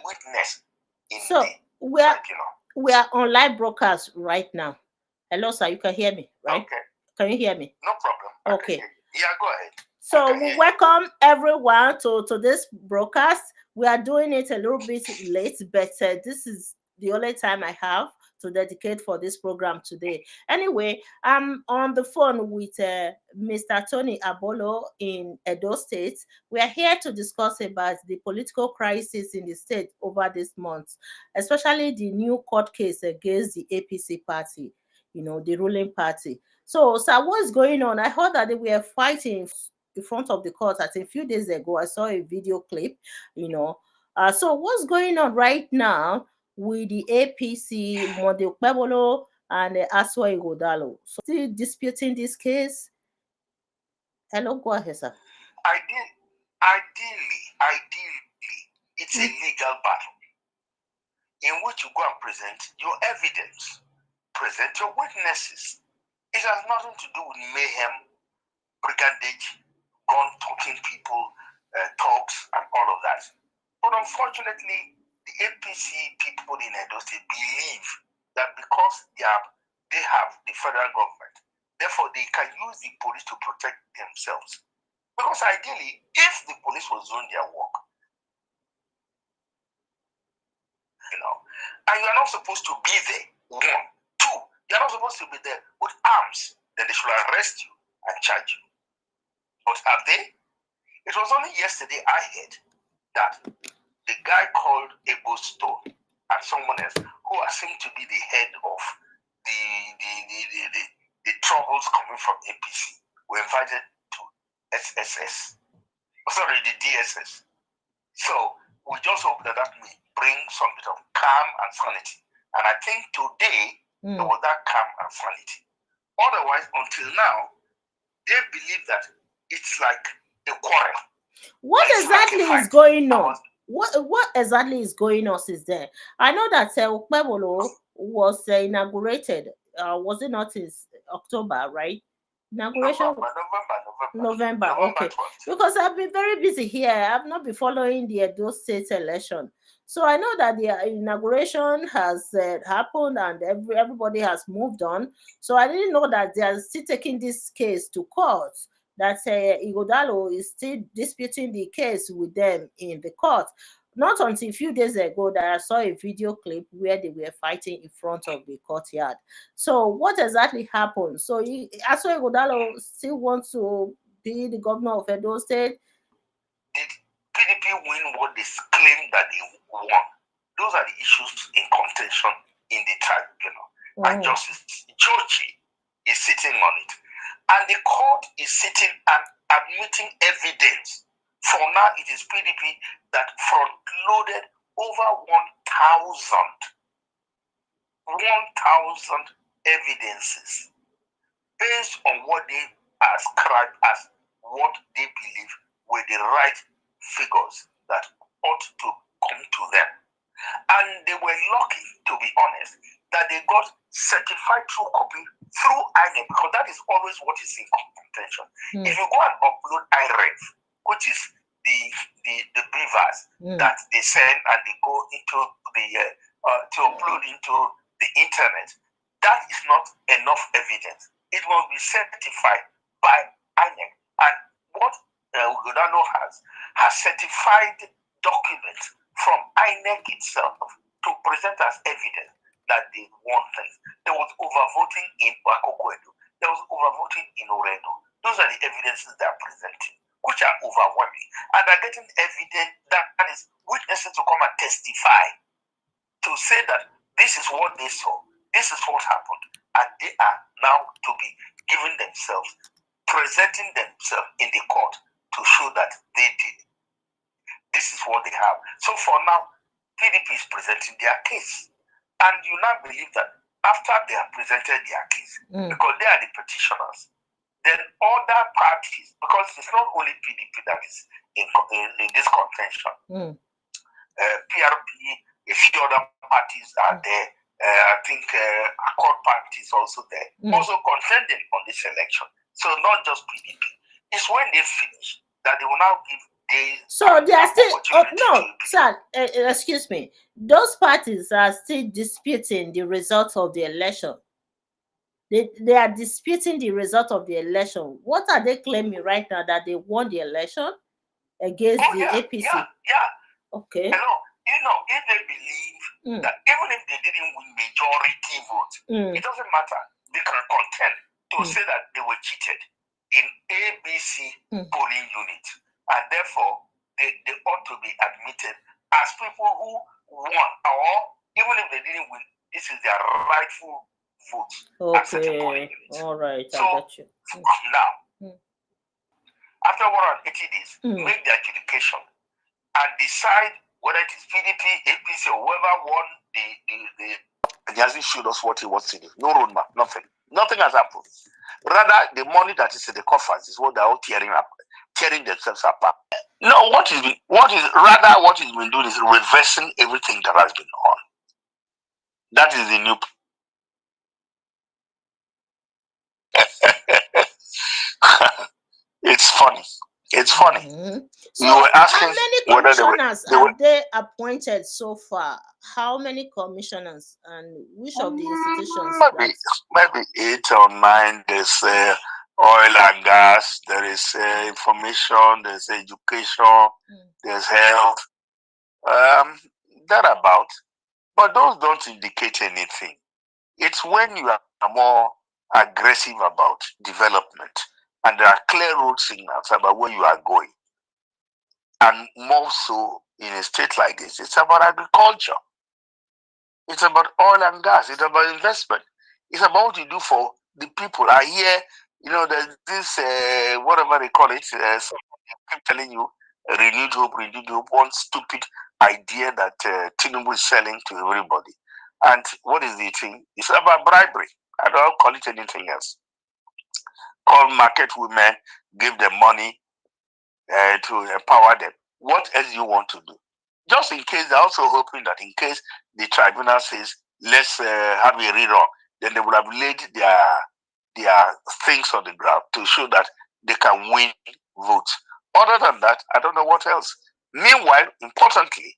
witness, in so the tribunal. We are on live broadcast right now. Hello, sir. You can hear me, right? Okay. Can you hear me? No problem. Okay. Yeah, go ahead. So we welcome everyone to this broadcast. We are doing it a little bit late, but this is the only time I have to dedicate for this program today. Anyway, I'm on the phone with Mr. Tony Okpebholo in Edo State. We are here to discuss about the political crisis in the state over this month, especially the new court case against the APC party, the ruling party. So, sir, what's going on? I heard that they were fighting in front of the court. I think a few days ago, I saw a video clip, So what's going on right now with the APC, Okpebholo, and Asue Ighodalo? So still disputing this case? Hello, go ahead, sir. Ideally, it's a legal battle in which you go and present your evidence, present your witnesses. It has nothing to do with mayhem, brigandage, gun-talking people, talks, and all of that. But unfortunately, the APC people in Edo State believe that because they have the federal government, therefore they can use the police to protect themselves. Because ideally, if the police was doing their work, and you're not supposed to be there, one. Two, you're not supposed to be there with arms, then they should arrest you and charge you. But have they? It was only yesterday I heard that the guy called Ebo Stone and someone else who seemed to be the head of the troubles coming from APC were invited to the DSS. So we just hope that may bring some bit of calm and sanity. And I think today there was that calm and sanity. Otherwise, until now, they believe that it's like a quarrel. What exactly is going on? What exactly is going on is there? I know that Okpebholo was inaugurated. Was it not in October, right? Inauguration November. Okay. 12th. Because I've been very busy here. I've not been following the Edo State election. So I know that the inauguration has happened and everybody has moved on. So I didn't know that they are still taking this case to court, that Ighodalo is still disputing the case with them in the court. Not until a few days ago that I saw a video clip where they were fighting in front of the courtyard. So what exactly happened? So Asue Ighodalo still wants to be the governor of Edo State. Did PDP win what they claim that they won? Those are the issues in contention in the tribunal. And Justice Jochi is sitting on it. And the court is sitting and admitting evidence. For now, it is PDP that front-loaded over 1,000 evidences based on what they ascribe as what they believe were the right figures that ought to come to them. And they were lucky, to be honest, that they got certified true copy through INEC, because that is always what is in contention. If you go and upload IREF, which is the beavers that they send and they go into the to upload into the internet, that is not enough evidence. It must be certified by INEC. And what Ighodalo has certified documents from INEC itself to present as evidence that they won things. There was overvoting in Okpebholo. There was overvoting in Oredo. Those are the evidences they are presenting, which are overwhelming. And they're getting evidence that is witnesses to come and testify to say that this is what they saw, this is what happened, and they are now to be giving themselves, presenting themselves in the court to show that they did. This is what they have. So for now, PDP is presenting their case. And you now believe that after they have presented their case, because they are the petitioners, then other parties, because it's not only PDP that is in this contention, PRP, a few other parties are there. I think Accord Party is also there, also contending on this election. So not just PDP. It's when they finish that they will now give So they are still, no, sir, excuse me. Those parties are still disputing the result of the election. They are disputing the result of the election. What are they claiming right now? That they won the election against the APC? Yeah. Okay. Hello. If they believe that even if they didn't win majority vote, it doesn't matter. They can contend to say that they were cheated in ABC polling unit, and therefore they ought to be admitted as people who won, or even if they didn't win, this is their rightful vote. Okay. All right. So I got you. Now, after 180 days, make the adjudication and decide whether it is PDP, APC, or whoever won the. He hasn't showed us what he wants to do. No roadmap, nothing. Nothing has happened. Rather, the money that is in the coffers is what they're all tearing themselves apart. No, what is been doing is reversing everything that has been on. That is the new. It's funny. It's funny. So you were asking how many commissioners have they appointed so far? How many commissioners, and which of the institutions? Maybe 8 or 9. There's oil and gas. There is information. There's education. There's health. That about. But those don't indicate anything. It's when you are more aggressive about development and there are clear road signals about where you are going. And more so in a state like this, it's about agriculture. It's about oil and gas. It's about investment. It's about what you do for the people. I hear, there's this, whatever they call it, keep telling you, renewed hope, one stupid idea that Tinubu is selling to everybody. And what is the thing? It's about bribery. I don't call it anything else. Call market women, give them money to empower them. What else do you want to do? Just in case, they're also hoping that in case the tribunal says, let's have a rerun, then they would have laid their things on the ground to show that they can win votes. Other than that, I don't know what else. Meanwhile, importantly,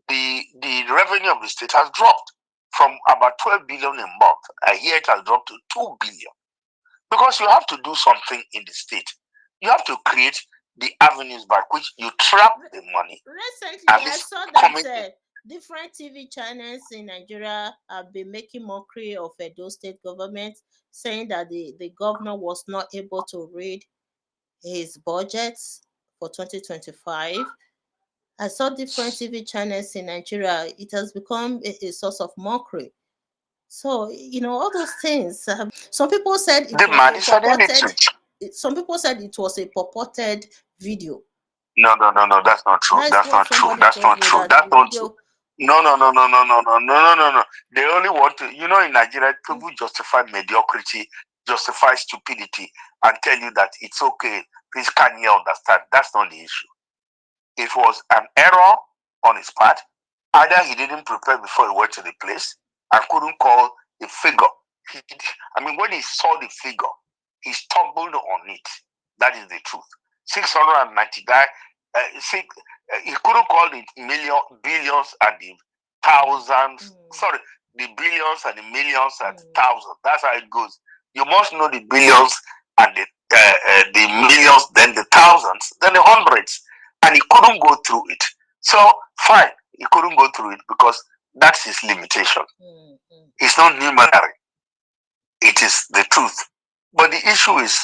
the revenue of the state has dropped from about 12 billion a month. I hear it has dropped to 2 billion. Because you have to do something in the state. You have to create the avenues by which you trap the money. Recently, I saw that different TV channels in Nigeria have been making mockery of Edo state government, saying that the governor was not able to read his budgets for 2025. I saw different TV channels in Nigeria. It has become a source of mockery. So, all those things. Some people said it was purported. Some people said it was a purported video. No, that's not true. That's not true. That's not true. That's not true. No. They only want to, in Nigeria, people justify mediocrity, justify stupidity, and tell you that it's okay. Please, can you understand? That's not the issue. It was an error on his part. Either he didn't prepare before he went to the place and couldn't call the figure. When he saw the figure, he stumbled on it. That is the truth. 699. He couldn't call the billions and the thousands. Sorry, the billions and the millions and thousands. That's how it goes. You must know the billions and the millions, then the thousands, then the hundreds. And he couldn't go through it. So, fine, he couldn't go through it because that's his limitation. It's not numerary. It is the truth. But the issue is,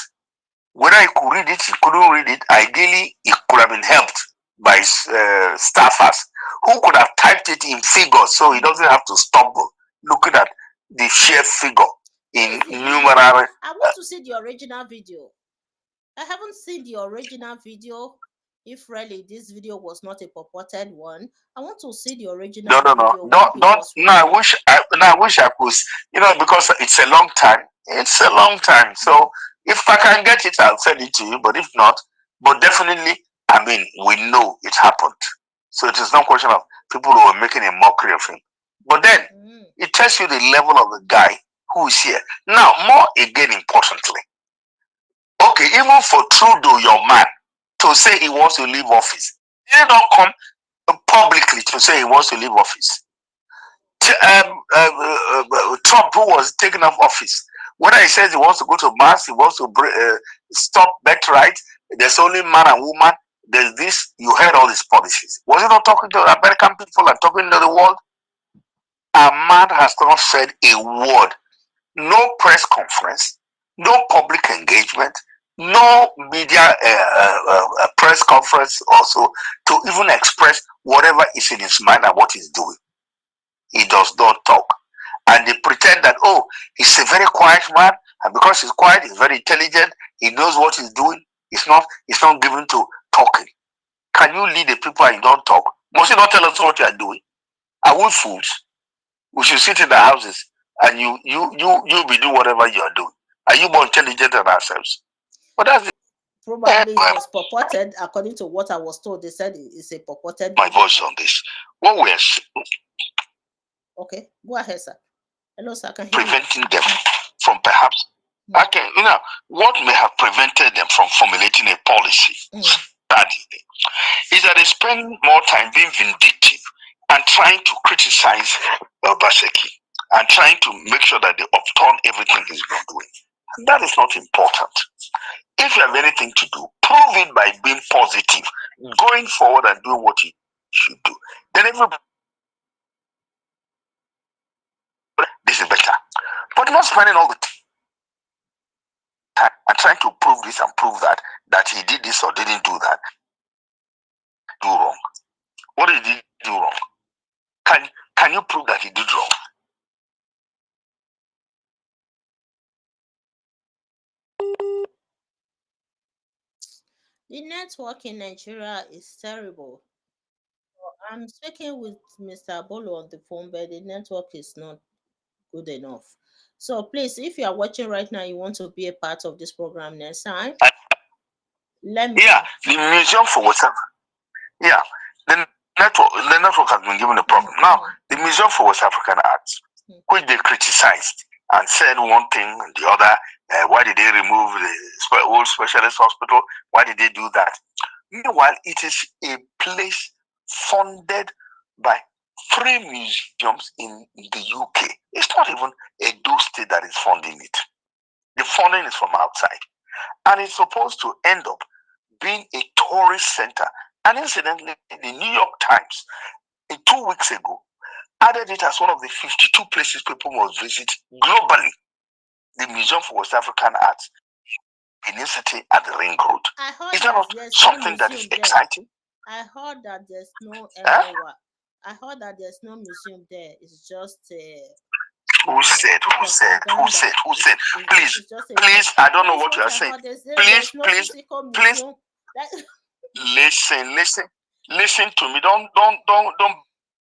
whether he could read it, he couldn't read it. Ideally, he could have been helped by staffers who could have typed it in figures so he doesn't have to stumble looking at the sheer figure in numerary. I want to see the original video. I haven't seen the original video. If really this video was not a purported one, I want to see the original video. No, I wish I could, because it's a long time. It's a long time. So if I can get it, I'll send it to you. But if not, definitely, we know it happened. So it is no question of people who are making a mockery of him. But then it tells you the level of the guy who is here. Now, more again importantly, okay, even for Trudeau, your man, to say he wants to leave office, He don't come publicly to say he wants to leave office. Trump, who was taken off office, whether he says he wants to go to Mars, he wants to stop birthright, there's only man and woman, there's this, you heard all these policies. Was he not talking to American people and talking to the world? A man has not said a word. No press conference, no public engagement, no media press conference also to even express whatever is in his mind and what he's doing. He does not talk. And they pretend that, oh, he's a very quiet man, and because he's quiet, he's very intelligent, he knows what he's doing, he's not given to talking. Can you lead the people and you don't talk? Must you not tell us what you are doing? Are we fools? We should sit in the houses and you be doing whatever you are doing. Are you more intelligent than ourselves? But that's probably it was purported, according to what I was told. They said it's a purported. My voice on this. What we're okay, go ahead, sir. Hello, sir. Can preventing them from perhaps what may have prevented them from formulating a policy study is that they spend more time being vindictive and trying to criticize Obaseki and trying to make sure that they upturn everything he's been doing. And that is not important. If you have anything to do, prove it by being positive, going forward and doing what you should do. Then everybody, this is better. But not spending all the time and trying to prove this and prove that he did this or didn't do that. Do wrong. What did he do wrong? Can you prove that he did wrong? The network in Nigeria is terrible. I'm speaking with Mr. Bolo on the phone, but the network is not good enough. So please, if you are watching right now, you want to be a part of this program next time, let me. Yeah, the Museum for West Africa. Yeah, the network has been given a problem. Now, the Museum for West African Arts, which they criticized and said one thing and the other. Why did they remove the old specialist hospital? Why did they do that? Meanwhile, it is a place funded by 3 museums in the UK. It's not even Edo State that is funding it. The funding is from outside. And it's supposed to end up being a tourist center. And incidentally, the New York Times, 2 weeks ago, added it as one of the 52 places people must visit globally. The Museum for West African Arts in the city at the Ring Road. Is that not something that is exciting? I heard that there's no I heard that there's no museum there. It's just Who said? Please, I don't know what you are saying. Please. Listen to me. Don't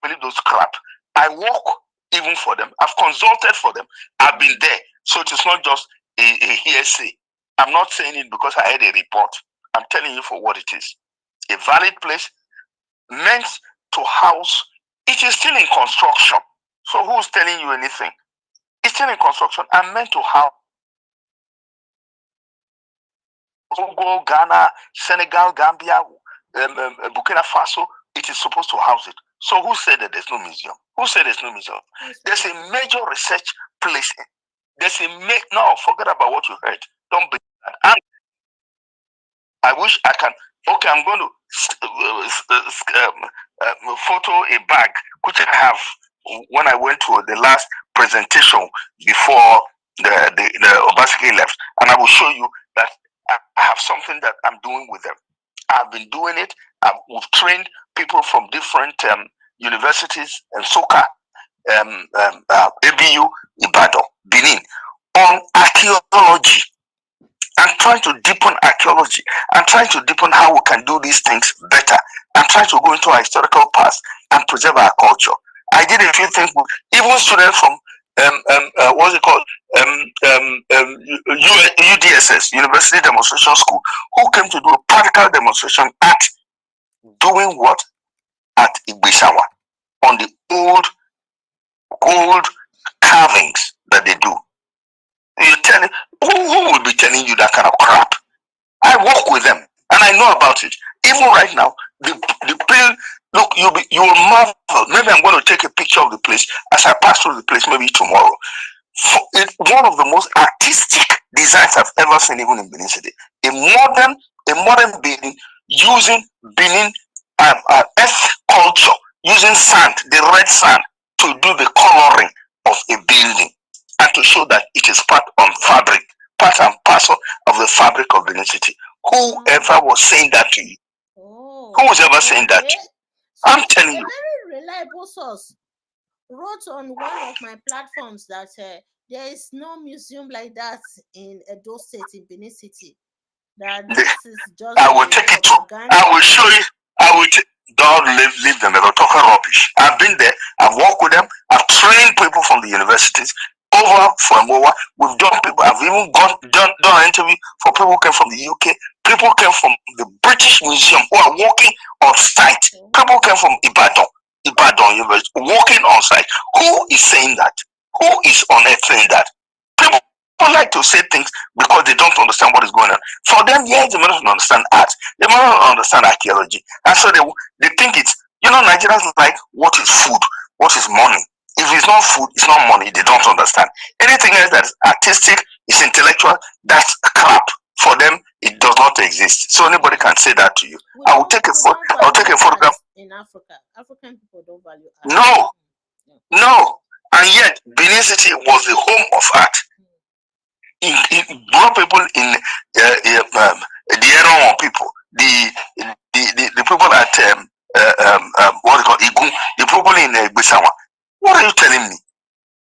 believe those crap. I work even for them. I've consulted for them. I've been there. So it is not just a hearsay. I'm not saying it because I had a report. I'm telling you for what it is. A valid place meant to house. It is still in construction. So who's telling you anything? It's still in construction and meant to house Togo, Ghana, Senegal, Gambia, Burkina Faso. It is supposed to house it. So who said that there's no museum? Who said there's no museum? There's a major research place. There's a no, forget about what you heard. Don't believe that. And I wish I can. Okay, I'm going to photo a bag which I have when I went to the last presentation before the Obaseki left, and I will show you that I have something that I'm doing with them. I've been doing it. We've trained people from different universities and Soka, ABU, Ibadan, Benin, on archaeology. I'm trying to deepen archaeology. I'm trying to deepen how we can do these things better. I'm trying to go into our historical past and preserve our culture. I did a few things with even students from what's it called? UDSS, University Demonstration School, who came to do a practical demonstration at doing what? At Ighodalo, on the old gold carvings that they do. You tell who will be telling you that kind of crap? I work with them and I know about it. Even right now, the place, look, you will marvel. Maybe I'm going to take a picture of the place as I pass through the place, maybe tomorrow. It's one of the most artistic designs I've ever seen, even in Benin City. A modern building using Benin earth culture, using sand, the red sand, to do the coloring of a building and to show that it is part and parcel of the fabric of Benin City. Whoever was saying that to you? Who was ever saying that? So I'm telling you. A very reliable source wrote on one of my platforms that there is no museum like that in Edo State, in Benin City. That this is just I will take it to. I will show you. Don't leave them. They're talking rubbish. I've been there. I've worked with them. I've trained people from the universities from over. We've done people. I've even done an interview for people who came from the UK. People came from the British Museum who are working on site. People came from Ibadan University, working on site. Who is saying that? Who is on earth saying that? People like to say things because they don't understand what is going on. For them, yes, they may not understand art, they may not understand archaeology, and so they think it's, Nigerians like what is food, what is money. If it's not food, it's not money. They don't understand anything else that is artistic, is intellectual. That's crap for them. It does not exist. So anybody can say that to you. I will take a photograph in Africa. African people don't value art. No, and yet Benin City was the home of art. It brought people in the Eron people, the people at what is called Igun, the people in Bisawa. What are you telling me?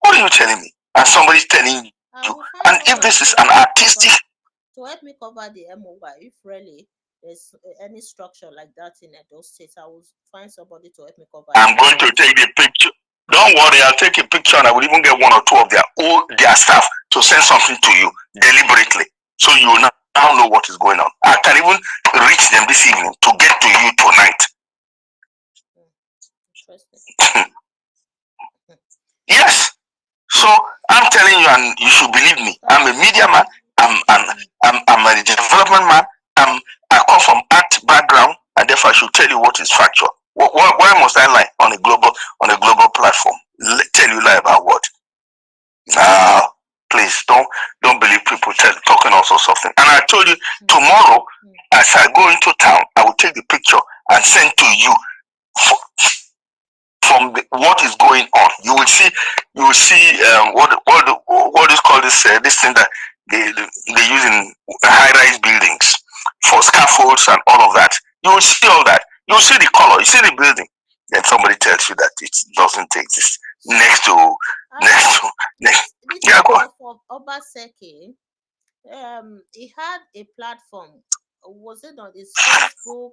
What are you telling me? And somebody's telling you. And if this is an artistic, to help me cover the MOY, if really there's any structure like that in those states, I will find somebody to help me cover. I'm going to take the picture. Don't worry, I'll take a picture and I will even get one or two of their staff to send something to you deliberately, so you will now know what is going on. I can even reach them this evening to get to you tonight. Yes. So I'm telling you, and you should believe me. I'm a media man. I'm a development man. I come from art background, and therefore I should tell you what is factual. Why must I lie on a global platform? Tell you lie about what? Now, please don't believe people talking all sorts of things. And I told you tomorrow, as I go into town, I will take the picture and send to you from what is going on. You will see what is called this thing that they use in high-rise buildings for scaffolds and all of that. You will see all that. You will see the color. You see the building. Then somebody tells you that it doesn't exist. Next. Yeah, go on. For Obaseki, he had a platform. Was it on his Facebook,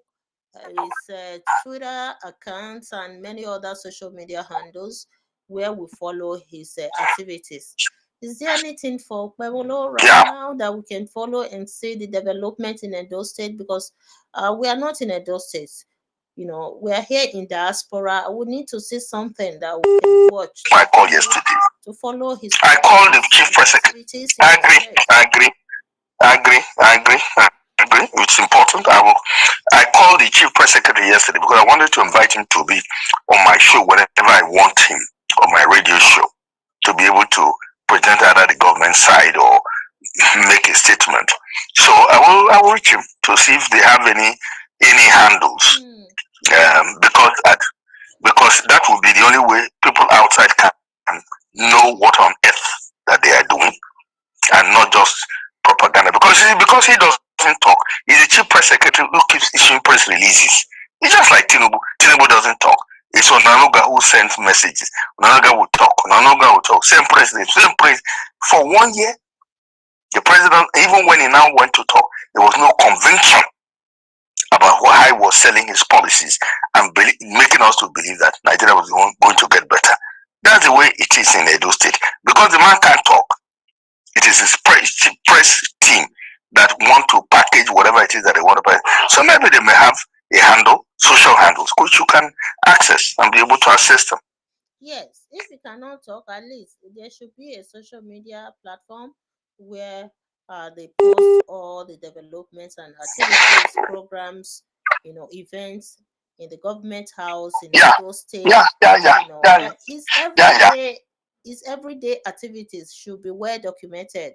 his Twitter accounts, and many other social media handles where we follow his activities? Is there anything for Okpebholo right now that we can follow and see the development in Edo State? Because we are not in Edo State. We are here in diaspora. We need to see something that we can watch. I called yesterday to follow his. I called the chief press secretary. I agree. It's important. I called the chief press secretary yesterday because I wanted to invite him to be on my show whenever I want him, on my radio show, to be able to present either the government side or make a statement. So I will reach him to see if they have any handles, because that will be the only way people outside can know what on earth that they are doing, and not just propaganda. Because he doesn't talk. He's the chief press secretary who keeps issuing press releases. It's just like Tinubu. Tinubu doesn't talk. It's Onanuga who sends messages. Onanuga will talk. Same president, same praise. For 1 year, the president, even when he now went to talk, there was no conviction about how he was selling his policies and making us to believe that Nigeria was going to get better. That's the way it is in Edo State. Because the man can't talk. It is his press team that want to package whatever it is that they want to buy. So maybe they may have a handle, social handles, which you can access and be able to access them. Yes, if you cannot talk, at least there should be a social media platform where they post all the developments and activities, programs events in the government house in Yeah. those states. Yeah. Yeah. Yeah. Yeah. His everyday activities should be well documented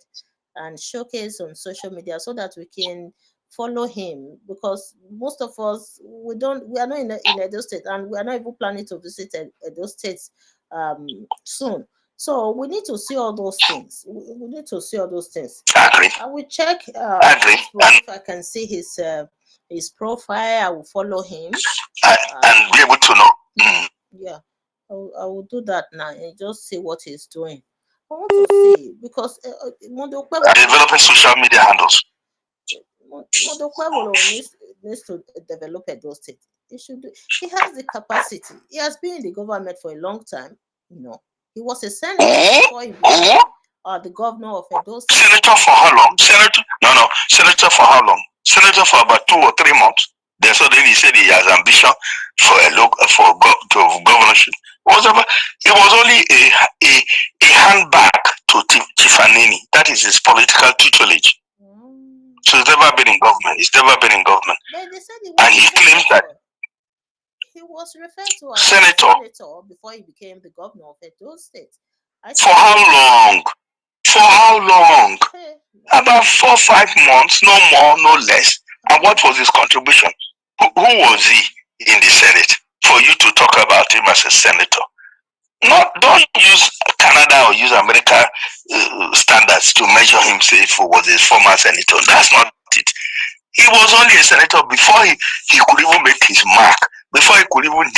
and showcased on social media so that we can follow him, because most of us we are not in Edo State, and we are not even planning to visit Edo State soon. So we need to see all those things. We need to see all those things. Agree. I will check Agree. Facebook if I can see his profile. I will follow him And be able to know. yeah, I will do that now and just see what he's doing. I want to see, because Developing social media handles. Okpebholo needs to develop those things. He has the capacity. He has been in the government for a long time. He was a senator before he became the governor of Edo State. Senator for how long? Senator for how long? Senator for about 2 or 3 months. Then suddenly he said he has ambition for governorship. It was only a handbag to Tifanini. That is his political tutelage. So he's never been in government. But they said and he claims that he was referred to as senator before he became the governor of Edo State. For how long? About 4 or 5 months, no more, no less. And what was his contribution? Who was he in the Senate for you to talk about him as a senator? Don't use Canada or use America standards to measure him, say, if he was a former senator. That's not it. He was only a senator before he could even make his mark. Before he could even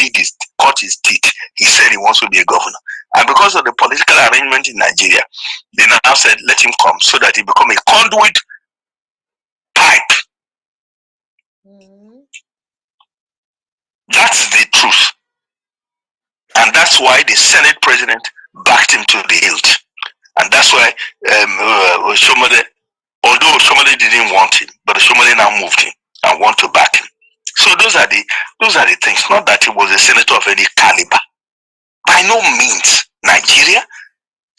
cut his teeth, he said he wants to be a governor. And because of the political arrangement in Nigeria, they now said let him come so that he become a conduit pipe. That's the truth. And that's why the Senate president backed him to the hilt. And that's why Shomole, although Shomole didn't want him, but Shomole now moved him and want to back him. So those are the things. Not that he was a senator of any caliber. By no means. Nigeria,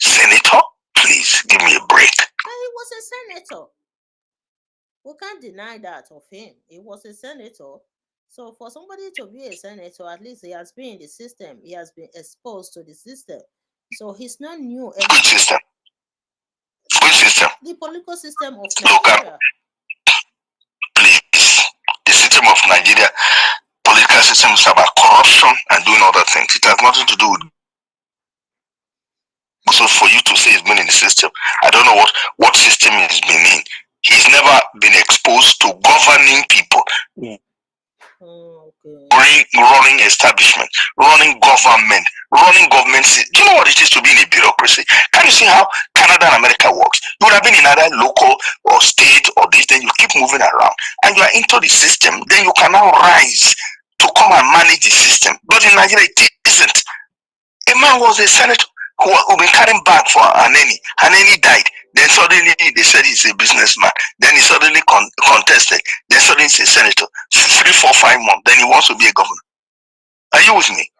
senator, please give me a break. But he was a senator. We can't deny that of him. He was a senator. So for somebody to be a senator, at least he has been in the system. He has been exposed to the system. So he's not new. Which system? Which system? The political system of Nigeria. Please. The system of Nigeria, political system is about corruption and doing other things. It has nothing to do with. So for you to say he's been in the system, I don't know what system he's been in. He's never been exposed to governing people. Running establishment, running government. Do you know what it is to be in a bureaucracy? Can you see how Canada and America works? You would have been in either local or state or this, then you keep moving around and you are into the system, then you can now rise to come and manage the system. But in Nigeria, it isn't. A man was a senator who been carrying bag for Haneni. Haneni died. Then suddenly they said he's a businessman. Then he suddenly contested. Then suddenly he's a senator. 3, 4, 5 months. Then he wants to be a governor. Are you with me?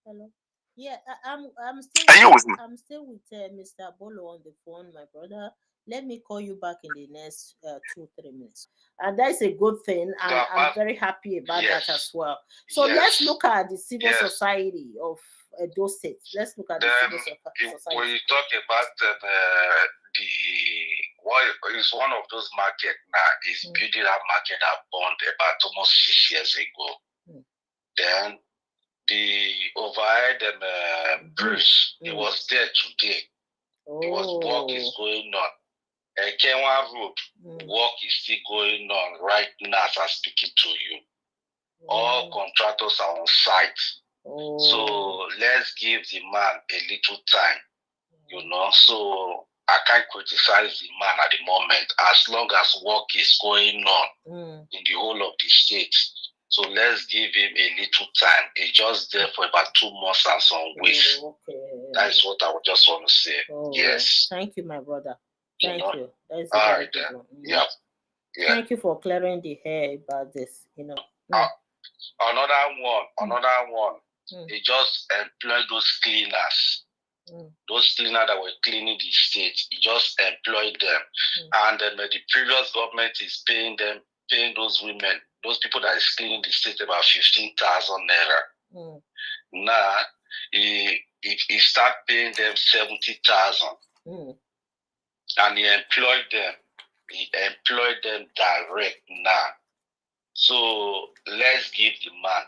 Hello. Yeah, I'm still. Are you with me? I'm still with Mr. Bolo on the phone, my brother. Let me call you back in the next 2-3 minutes. And that's a good thing. I'm very happy about that as well. So let's look at the civil society of those states. Let's look at the civil society. When you talk about what is one of those markets now is building that market that burned about almost 6 years ago. Then the overhead bridge, it was there today. Work is going on. Kenwa Road, work is still going on right now as I'm speaking to you. All contractors are on site. So let's give the man a little time, So I can't criticize the man at the moment as long as work is going on in the whole of the state. So let's give him a little time. He's just there for about 2 months and some weeks. That is what I would just want to say. Yes. Thank you, my brother. Thank you. That's all right then. Yeah. Thank you for clearing the hair about this. Another one. They just employed those cleaners. Those cleaners that were cleaning the state, he just employed them. And the previous government is paying those women those people that is cleaning the state about 15,000 naira. Now he start paying them 70,000, and he employed them. He employed them direct now. So let's give the man